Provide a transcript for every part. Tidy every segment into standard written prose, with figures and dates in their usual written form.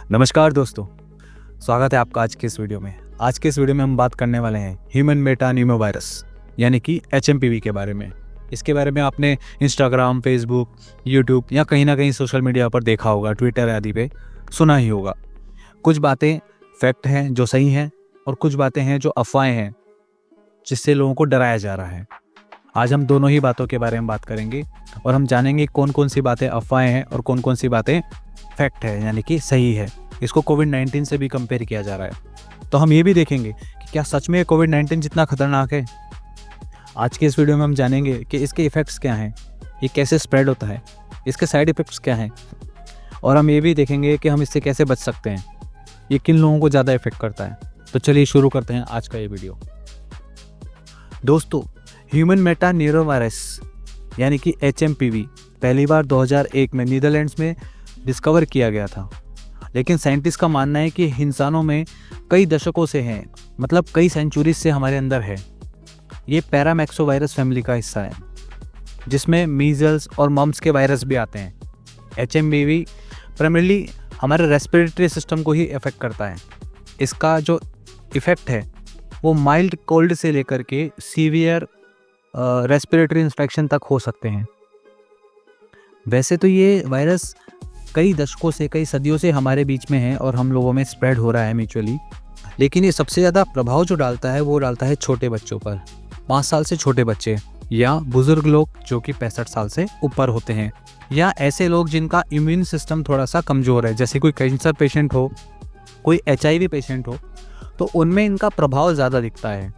नमस्कार दोस्तों, स्वागत है आपका आज के इस वीडियो में। आज के इस वीडियो में हम बात करने वाले हैं ह्यूमन मेटानिमोवायरस यानी कि HMPV के बारे में। इसके बारे में आपने इंस्टाग्राम, फेसबुक, यूट्यूब या कहीं ना कहीं सोशल मीडिया पर देखा होगा, ट्विटर आदि पे सुना ही होगा। कुछ बातें फैक्ट हैं जो सही हैं और कुछ बातें हैं जो अफवाहें हैं जिससे लोगों को डराया जा रहा है। आज हम दोनों ही बातों के बारे में बात करेंगे और हम जानेंगे कौन कौन सी बातें अफवाहें हैं और कौन कौन सी बातें फैक्ट है यानी कि सही है। इसको कोविड-19 से भी कंपेयर किया जा रहा है। तो हम ये भी देखेंगे कि क्या सच में कोविड-19 जितना खतरनाक है। आज के इस वीडियो में हम जानेंगे कि इसके इफ़ेक्ट्स क्या हैं, ये कैसे स्प्रेड होता है, इसके साइड इफ़ेक्ट्स क्या हैं, और हम ये भी देखेंगे कि हम इससे कैसे बच सकते हैं, ये किन लोगों को ज़्यादा इफेक्ट करता है। तो चलिए शुरू करते हैं आज का ये वीडियो। दोस्तों, ह्यूमन मेटानिमोवायरस यानी कि HMPV पहली बार 2001 में नीदरलैंड्स में डिस्कवर किया गया था, लेकिन साइंटिस्ट का मानना है कि इंसानों में कई दशकों से है, मतलब कई सेंचुरीज से हमारे अंदर है। ये पैरामैक्सोवायरस फैमिली का हिस्सा है जिसमें मीजल्स और मम्स के वायरस भी आते हैं। HMPV प्राइमरीली हमारे रेस्पिरेटरी सिस्टम को ही इफेक्ट करता है। इसका जो इफ़ेक्ट है वो माइल्ड कोल्ड से लेकर के सीवियर रेस्पिरेटरी इन्फेक्शन तक हो सकते हैं। वैसे तो ये वायरस कई दशकों से, कई सदियों से हमारे बीच में है और हम लोगों में स्प्रेड हो रहा है म्यूचुअली, लेकिन ये सबसे ज़्यादा प्रभाव जो डालता है वो डालता है छोटे बच्चों पर। 5 साल से छोटे बच्चे या बुजुर्ग लोग जो कि 65 साल से ऊपर होते हैं, या ऐसे लोग जिनका इम्यून सिस्टम थोड़ा सा कमज़ोर है, जैसे कोई कैंसर पेशेंट हो, कोई HIV पेशेंट हो, तो उनमें इनका प्रभाव ज़्यादा दिखता है।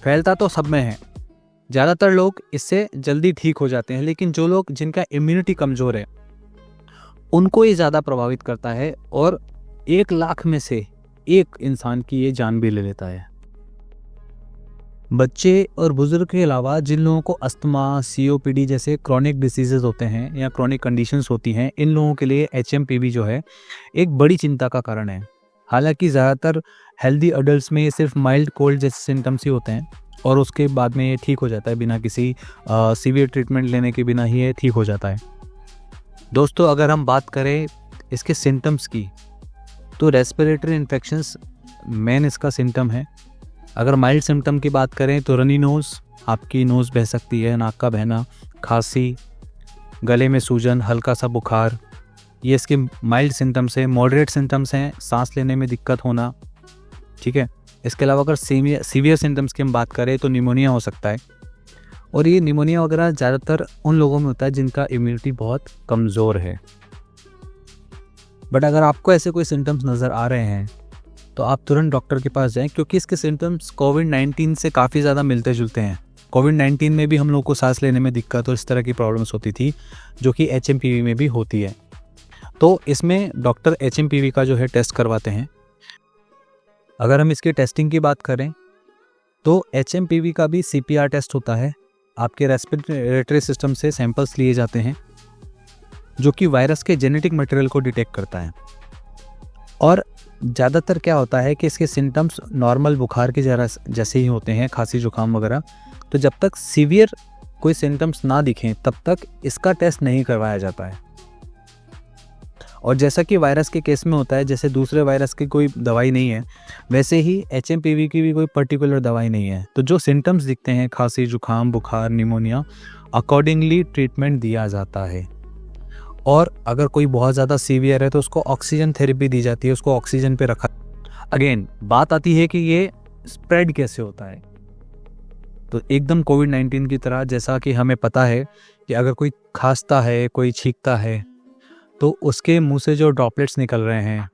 फैलता तो सब में है, ज़्यादातर लोग इससे जल्दी ठीक हो जाते हैं, लेकिन जो लोग जिनका इम्यूनिटी कमज़ोर है उनको ये ज़्यादा प्रभावित करता है और 1 लाख में से 1 इंसान की ये जान भी ले लेता है। बच्चे और बुजुर्ग के अलावा जिन लोगों को अस्थमा, COPD जैसे क्रॉनिक डिसीजेज होते हैं या क्रॉनिक कंडीशंस होती हैं, इन लोगों के लिए HMPV जो है एक बड़ी चिंता का कारण है। हालांकि ज़्यादातर हेल्दी अडल्ट्स में ये सिर्फ माइल्ड कोल्ड जैसे सिम्टम्स ही होते हैं और उसके बाद में ये ठीक हो जाता है, बिना किसी सीवियर ट्रीटमेंट लेने के बिना ही ये ठीक हो जाता है। दोस्तों, अगर हम बात करें इसके सिम्टम्स की, तो रेस्पिरेटरी इन्फेक्शंस मेन इसका सिम्टम है। अगर माइल्ड सिम्टम की बात करें तो रनी नोज़, आपकी नोज़ बह सकती है, नाक का बहना, खांसी, गले में सूजन, हल्का सा बुखार, ये इसके माइल्ड सिम्टम्स हैं। मॉडरेट सिम्टम्स हैं सांस लेने में दिक्कत होना, ठीक है। इसके अलावा अगर सीवियर सिम्टम्स की हम बात करें तो निमोनिया हो सकता है, और ये निमोनिया वगैरह ज़्यादातर उन लोगों में होता है जिनका इम्यूनिटी बहुत कमज़ोर है। बट अगर आपको ऐसे कोई सिम्टम्स नज़र आ रहे हैं तो आप तुरंत डॉक्टर के पास जाएं, क्योंकि इसके सिम्टम्स कोविड-19 से काफ़ी ज़्यादा मिलते जुलते हैं। कोविड-19 में भी हम लोग को सांस लेने में दिक्कत और इस तरह की प्रॉब्लम्स होती थी, जो कि HMPV में भी होती है। तो इसमें डॉक्टर HMPV का जो है टेस्ट करवाते हैं। अगर हम इसकी टेस्टिंग की बात करें तो HMPV का भी CPR टेस्ट होता है। आपके रेस्पिरेटरी सिस्टम से सैंपल्स लिए जाते हैं जो कि वायरस के जेनेटिक मटेरियल को डिटेक्ट करता है। और ज़्यादातर क्या होता है कि इसके सिम्टम्स नॉर्मल बुखार के जैसे ही होते हैं, खांसी जुकाम वगैरह। तो जब तक सीवियर कोई सिम्टम्स ना दिखें तब तक इसका टेस्ट नहीं करवाया जाता है। और जैसा कि वायरस के केस में होता है, जैसे दूसरे वायरस की कोई दवाई नहीं है, वैसे ही HMPV की भी कोई पर्टिकुलर दवाई नहीं है। तो जो सिम्टम्स दिखते हैं, खांसी, जुकाम, बुखार, निमोनिया, अकॉर्डिंगली ट्रीटमेंट दिया जाता है। और अगर कोई बहुत ज़्यादा सीवियर है तो उसको ऑक्सीजन थेरेपी दी जाती है, उसको ऑक्सीजन पे रखा। अगेन बात आती है कि ये स्प्रेड कैसे होता है। तो एकदम कोविड-19 की तरह, जैसा कि हमें पता है कि अगर कोई खांसता है, कोई छींकता है, तो उसके मुंह से जो ड्रॉपलेट्स निकल रहे हैं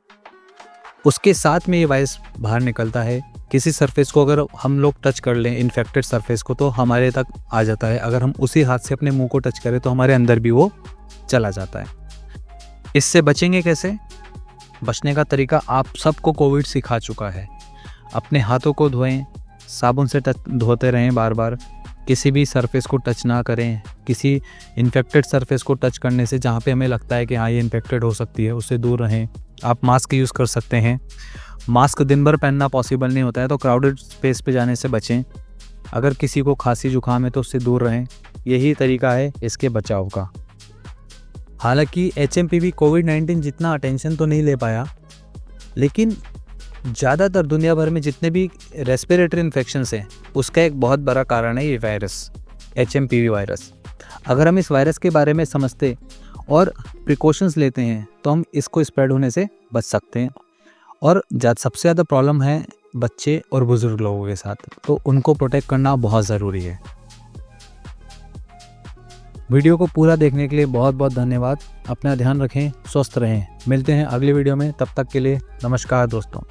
उसके साथ में ये वायरस बाहर निकलता है। किसी सरफेस को अगर हम लोग टच कर लें, इन्फेक्टेड सरफेस को, तो हमारे तक आ जाता है। अगर हम उसी हाथ से अपने मुंह को टच करें तो हमारे अंदर भी वो चला जाता है। इससे बचेंगे कैसे? बचने का तरीका आप सबको कोविड सिखा चुका है। अपने हाथों को धोएं, साबुन से धोते रहें बार बार, किसी भी सरफेस को टच ना करें। किसी इन्फेक्टेड सरफेस को टच करने से जहाँ पे हमें लगता है कि हाँ ये इन्फेक्टेड हो सकती है, उससे दूर रहें। आप मास्क यूज़ कर सकते हैं। मास्क दिन भर पहनना पॉसिबल नहीं होता है, तो क्राउडेड स्पेस पे जाने से बचें। अगर किसी को खांसी जुकाम है तो उससे दूर रहें। यही तरीका है इसके बचाव का। हालांकि HMPV कोविड-19 जितना अटेंशन तो नहीं ले पाया, लेकिन ज़्यादातर दुनिया भर में जितने भी रेस्पिरेटरी इन्फेक्शंस हैं उसका एक बहुत बड़ा कारण है ये वायरस, HMPV वायरस। अगर हम इस वायरस के बारे में समझते और प्रिकॉशंस लेते हैं तो हम इसको स्प्रेड होने से बच सकते हैं। और सबसे ज़्यादा प्रॉब्लम है बच्चे और बुज़ुर्ग लोगों के साथ, तो उनको प्रोटेक्ट करना बहुत ज़रूरी है। वीडियो को पूरा देखने के लिए बहुत बहुत धन्यवाद। अपना ध्यान रखें, स्वस्थ रहें। मिलते हैं अगली वीडियो में, तब तक के लिए नमस्कार दोस्तों।